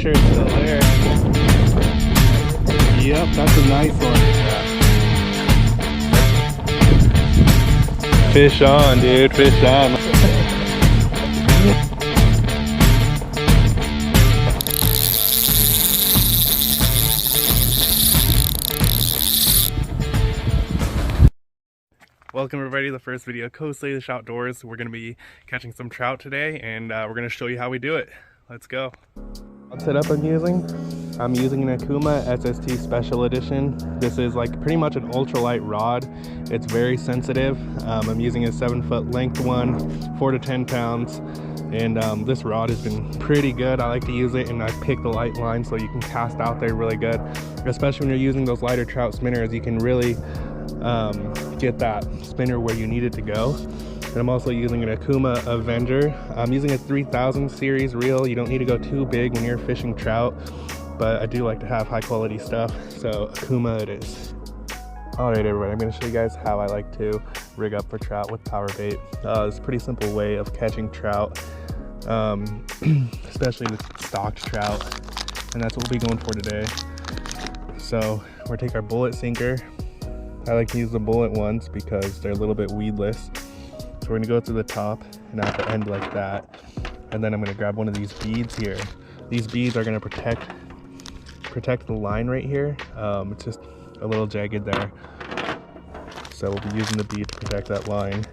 sure it's still there. Yep, that's a nice one. Fish on, dude, fish on. Welcome everybody to the first video, Coast Ladies Outdoors. We're going to be catching some trout today, and we're going to show you how we do it. Let's go. What setup I'm using an Akuma SST Special Edition. This is like pretty much an ultralight rod. It's very sensitive. I'm using a 7-foot length one, 4 to 10 pounds. And this rod has been pretty good. I like to use it, and I pick the light line so you can cast out there really good. Especially when you're using those lighter trout spinners, you can really get that spinner where you need it to go. And I'm also using an Akuma Avenger. I'm using a 3000 series reel. You don't need to go too big when you're fishing trout, but I do like to have high quality stuff, so Akuma it is. Alright everybody, I'm going to show you guys how I like to rig up for trout with power bait. It's a pretty simple way of catching trout, especially with stocked trout, and that's what we'll be going for today. So we're going to take our bullet sinker. I like to use the bullet ones because they're a little bit weedless. So we're gonna go through the top and at the end like that. And then I'm gonna grab one of these beads here. These beads are gonna protect the line right here. It's just a little jagged there. So we'll be using the bead to protect that line.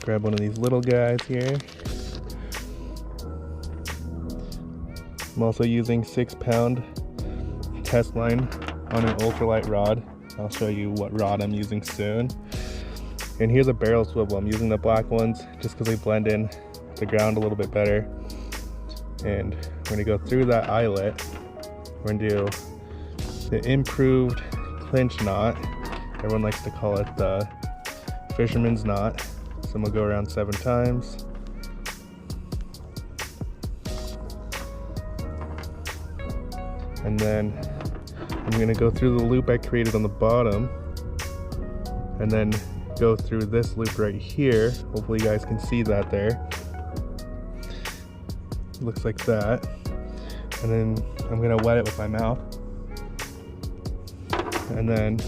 Grab one of these little guys here. I'm also using 6-pound test line on an ultralight rod. I'll show you what rod I'm using soon. And here's a barrel swivel. I'm using the black ones just because they blend in the ground a little bit better. And we're gonna go through that eyelet. We're gonna do the improved clinch knot. Everyone likes to call it the fisherman's knot. So I'm gonna go around 7 times. And then I'm going to go through the loop I created on the bottom and then go through this loop right here. Hopefully you guys can see that there. Looks like that. And then I'm going to wet it with my mouth. And then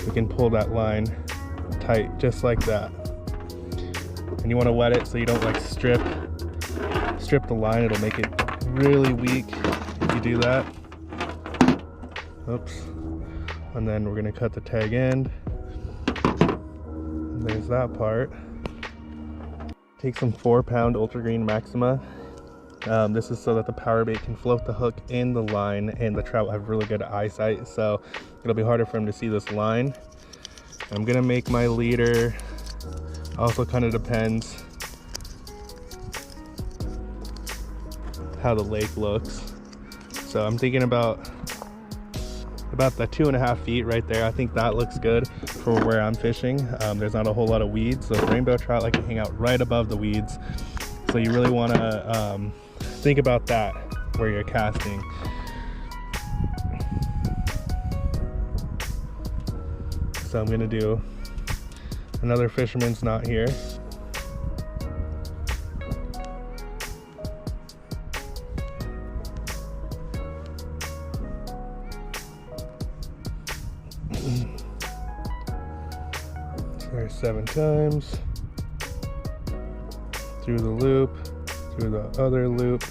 we can pull that line tight just like that. And you want to wet it so you don't like strip the line. It'll make it really weak if you do that. Oops. And then we're gonna cut the tag end. And there's that part. Take some 4-pound Ultra Green Maxima. This is so that the power bait can float the hook in the line, and the trout have really good eyesight, so it'll be harder for them to see this line. I'm gonna make my leader. Also kind of depends how the lake looks. So I'm thinking about the 2.5 feet right there. I think that looks good for where I'm fishing. There's not a whole lot of weeds. Those rainbow trout like to hang out right above the weeds. So you really want to think about that where you're casting. So I'm going to do another fisherman's knot here. There's 7 times through the loop, through the other loop,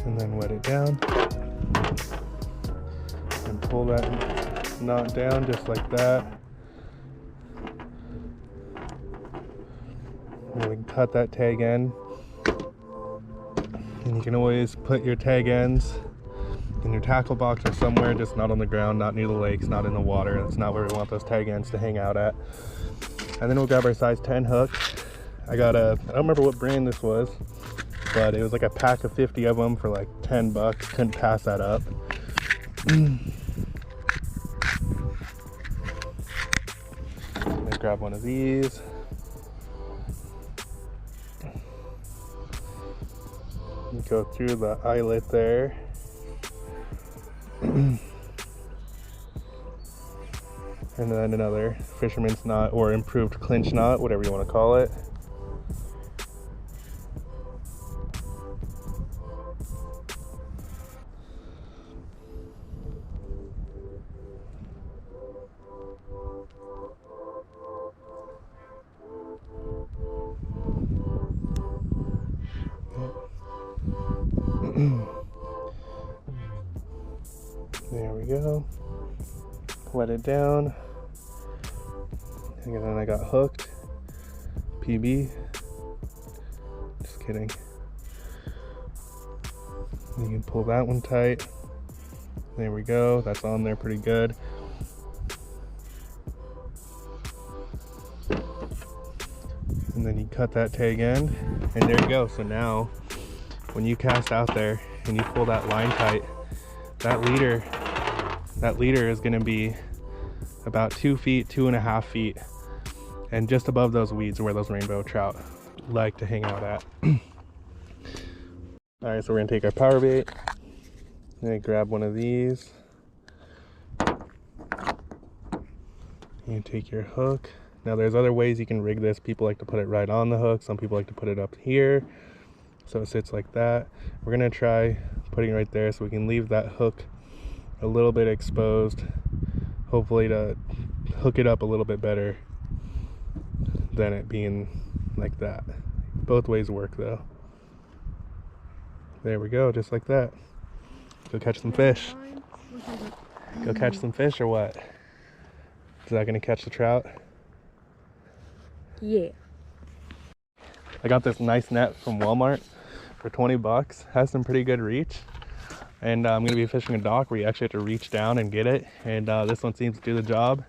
and then wet it down and pull that knot down just like that. And we can cut that tag end, and you can always put your tag ends in your tackle box or somewhere, just not on the ground, not near the lakes, not in the water. That's not where we want those tag ends to hang out at. And then we'll grab our size 10 hook. I don't remember what brand this was, but it was like a pack of 50 of them for like 10 bucks. Couldn't pass that up. Let's grab one of these. Go through the eyelet there. And then another fisherman's knot or improved clinch knot, whatever you want to call it. There we go. Let it down. And then I got hooked. PB. Just kidding. You can pull that one tight. There we go. That's on there pretty good. And then you cut that tag end, and there you go. So now, when you cast out there and you pull that line tight, that leader is going to be about 2 feet, 2.5 feet, and just above those weeds where those rainbow trout like to hang out at. All right, so we're gonna take our power bait. I'm gonna grab one of these. And take your hook. Now there's other ways you can rig this. People like to put it right on the hook. Some people like to put it up here, so it sits like that. We're gonna try putting it right there so we can leave that hook a little bit exposed, hopefully to hook it up a little bit better than it being like that. Both ways work though. There we go, just like that. Go catch some fish. Go catch some fish or what? Is that gonna catch the trout? Yeah. I got this nice net from Walmart for 20 bucks. Has some pretty good reach. And I'm gonna be fishing a dock where you actually have to reach down and get it. And this one seems to do the job.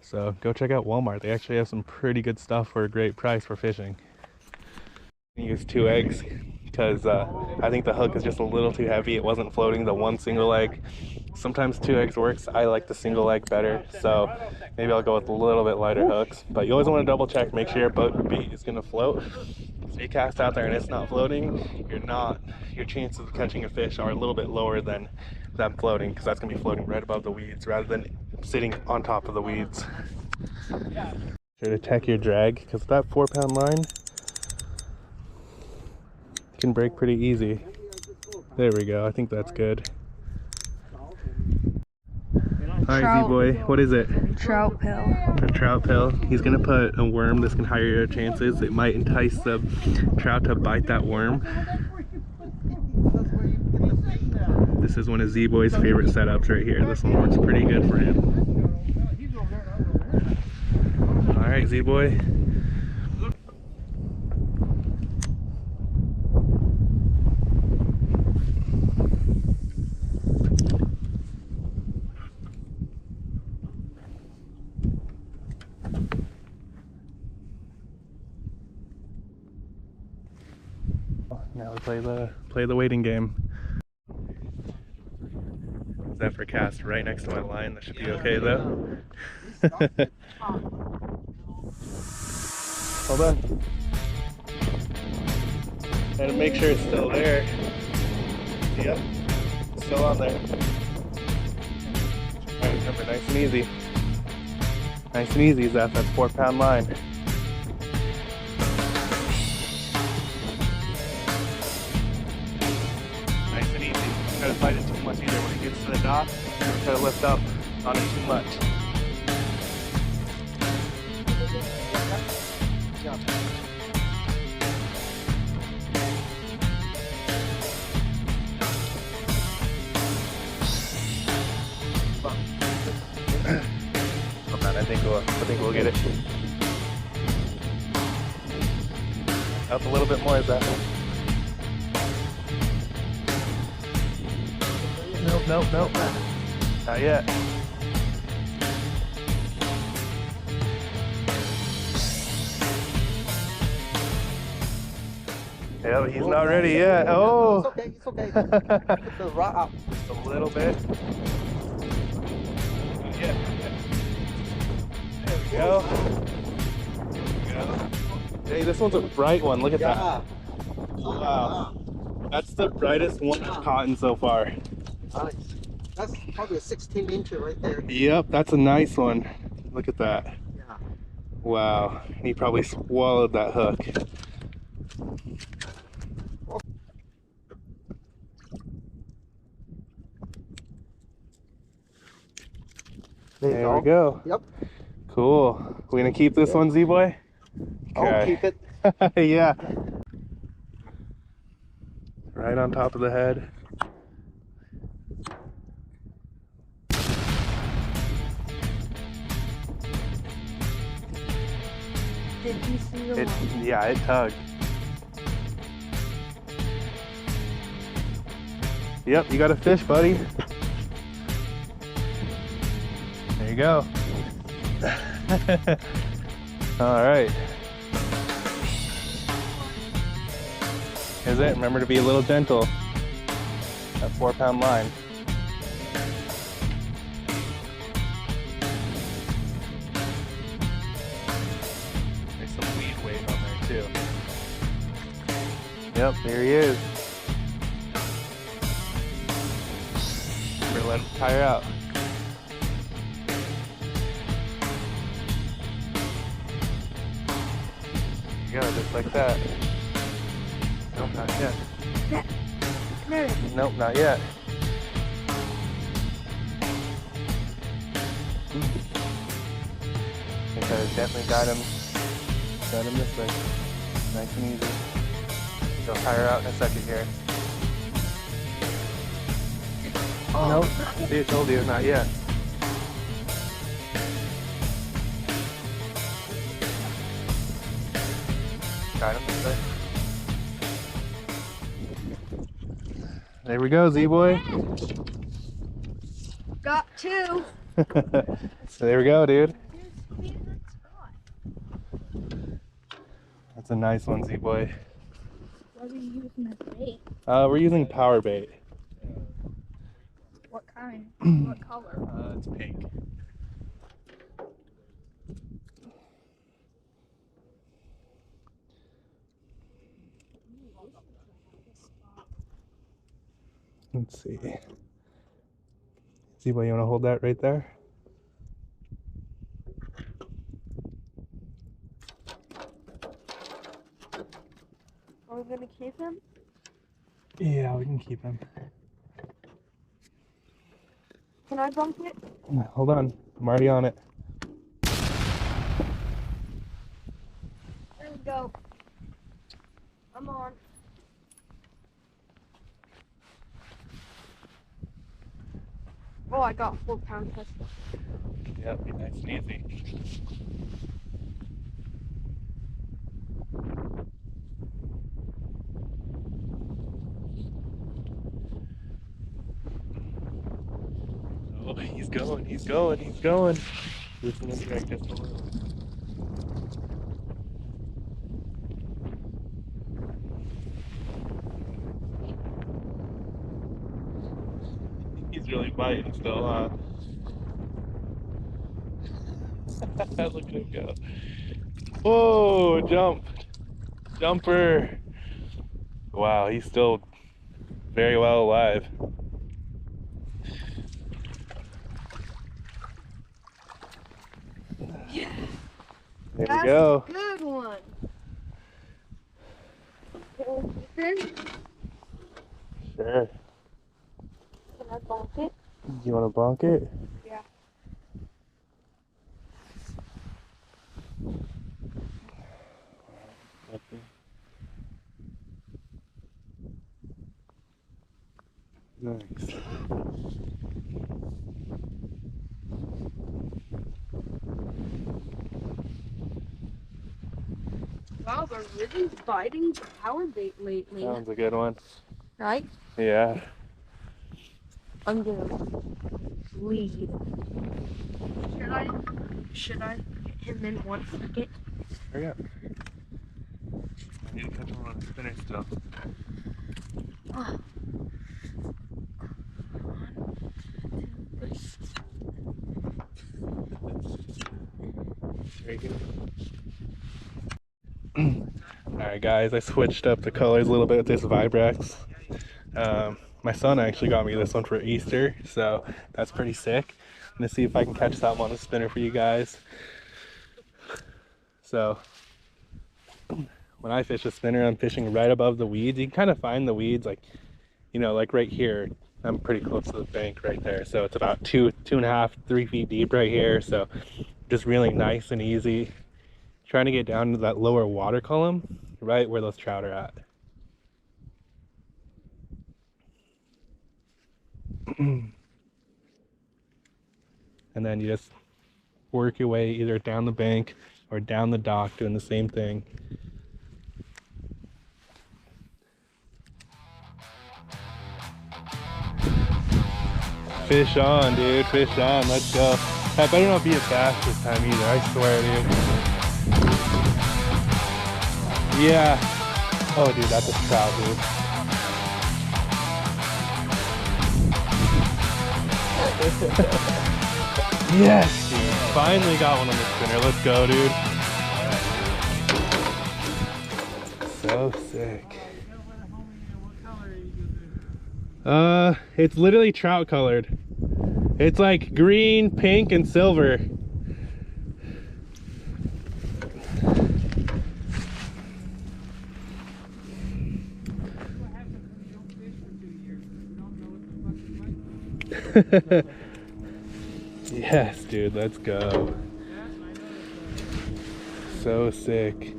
So go check out Walmart. They actually have some pretty good stuff for a great price for fishing. Use 2 eggs because I think the hook is just a little too heavy. It wasn't floating the one single egg. Sometimes 2 eggs works. I like the single egg better, so maybe I'll go with a little bit lighter hooks. But you always want to double check, make sure your boat bait is going to float. So you cast out there and it's not floating, your chances of catching a fish are a little bit lower than them floating, because that's going to be floating right above the weeds rather than sitting on top of the weeds. Sure to check your drag, because that 4-pound line can break pretty easy. There we go, I think that's good. Alright, Zboy, what is it? Trout pill. A trout pill. He's gonna put a worm. This can higher your chances. It might entice the trout to bite that worm. This is one of Zboy's favorite setups right here. This one works pretty good for him. Alright, Zboy. Now we play the waiting game. Zephyr cast right next to my line. That should be okay though. Hold on. And make sure it's still there. Yep, still on there. Alright, remember, nice and easy. Nice and easy, Zeph. That's 4-pound line. Try to bite it too much either. When it gets to the dock, try to lift up on it too much. Oh man, I think we'll get it. Up a little bit more, is that? Nope, not yet. Yeah, he's not ready yet. Oh! It's okay. Put the rod up. Just a little bit. Yeah. There we go. Hey, this one's a bright one. Look at that. Wow. That's the brightest one I've caught in so far. Nice. That's probably a 16-incher right there. Yep, that's a nice one. Look at that. Yeah. Wow, he probably swallowed that hook. There we go. Yep. Cool. We gonna keep this one, Z-Boy? I'll keep it. Yeah. Right on top of the head. Did you see the one? Yeah, it tugged. Yep, you got a fish, buddy. There you go. All right. Is it? Remember to be a little gentle. That 4-pound line. There's some weed weight on there too. Yep, there he is. Let him tire out. There you go, just like that. Nope, not yet. Nope, not yet. I think I definitely got him this way. Nice and easy. He'll tire out in a second here. Nope. See, I told you, not yet. Got him this way. There we go, Z-Boy. Got two. So there we go, dude. That's a nice one, Z-Boy. What are you using as bait? We're using Powerbait. What kind? What color? It's pink. Let's see. Z-Boy, you want to hold that right there? Are we gonna keep him? Yeah, we can keep him. Can I bump it? Hold on, I'm already on it. There we go. I'm on. Oh, I got 4-pound pistol. Yep, be nice and easy. Oh, he's going, he's going, he's going. Loosen his drag just a little. He's really biting still, huh? Look at him go. Whoa, jump. Jumper. Wow, he's still very well alive. Yeah. There That's we go. a good one. Can we keep him? Sure. Can I bump it? You want to bonk it? Yeah. Nice. Wow, they're really biting the Powerbait lately. That one's a good one. Right? Yeah. I'm gonna lead. Should I hit him in 1 second? Hurry up. I need to catch him on a spinner still. Oh. Alright guys, I switched up the colors a little bit with this Vibrax. My son actually got me this one for Easter, so that's pretty sick. I'm gonna see if I can catch something on the spinner for you guys. So when I fish a spinner, I'm fishing right above the weeds. You can kind of find the weeds, like, you know, like right here. I'm pretty close to the bank right there, so it's about 2.5, 3 feet deep right here. So just really nice and easy. Trying to get down to that lower water column, right where those trout are at. And then you just work your way either down the bank or down the dock, doing the same thing. Fish on, dude, fish on, let's go. I better not be a bass this time either, I swear, dude. Yeah. Oh, dude, that's a trout, dude. Yes, dude. Finally got one on the spinner. Let's go, dude. So sick. It's literally trout colored. It's like green, pink, and silver. Yes, dude, let's go. So sick.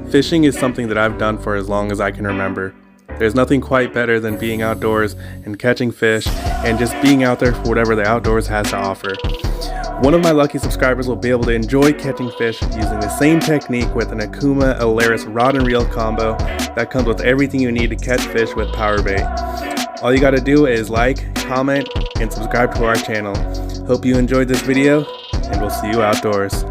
Fishing is something that I've done for as long as I can remember. There's nothing quite better than being outdoors and catching fish and just being out there for whatever the outdoors has to offer. One of my lucky subscribers will be able to enjoy catching fish using the same technique with an Akuma Alaris rod and reel combo that comes with everything you need to catch fish with Powerbait. All you gotta do is like, comment, and subscribe to our channel. Hope you enjoyed this video, and we'll see you outdoors.